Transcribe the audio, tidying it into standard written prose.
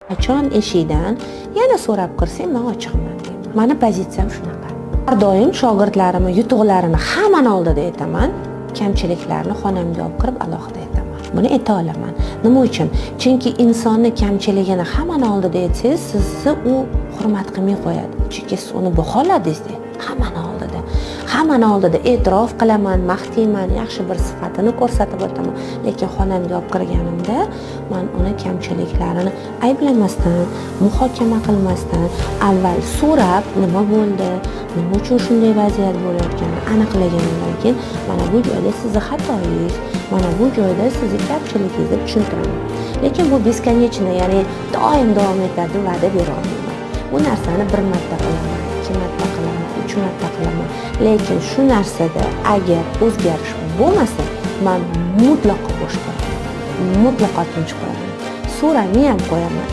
Qachon eshikdan yana so'rab kirsang, men ochiqman deyman. Mani pozitsiyam shunaqa. Har doim shogirdlarimni yutuqlarini hammani oldida aytaman, kamchiliklarni xonamga olib kirib alohida aytaman. Buni ayta olaman. Nima uchun? Chunki insonni kamchiligini hammani oldida aytsangiz, sizni u hurmat qilmay qo'yadi. Chunki siz uni baholadingiz deydi. Hammani oldida e'tirof qilaman, maqtayman, yaxshi bir sifatini ko'rsatib o'taman. Lekin xonamga olib kirganimda men uni kamchiliklarini ayblamasdan, muhokama qilmasdan, avval so'rab, nima bo'ldi, nima uchun shunday vaziyat bo'layotganini aniqlaganimdan keyin mana bu joyda sizni xatoyingiz, mana bu joyda sizni kamchiligingizni tushuntiraman. Lekin bu beskонечно, ya'ni doim davom etadi, va'da bera olmayman. Bu narsani bir marta qilaman, 2 marta qilaman, 3 marta qilaman. Lekin shu narsada agar o'zgarish bo'lmasa, men mutlaqo boshqa, mutlaqo tinch qo'yaman. So'ramay ham qo'yaman.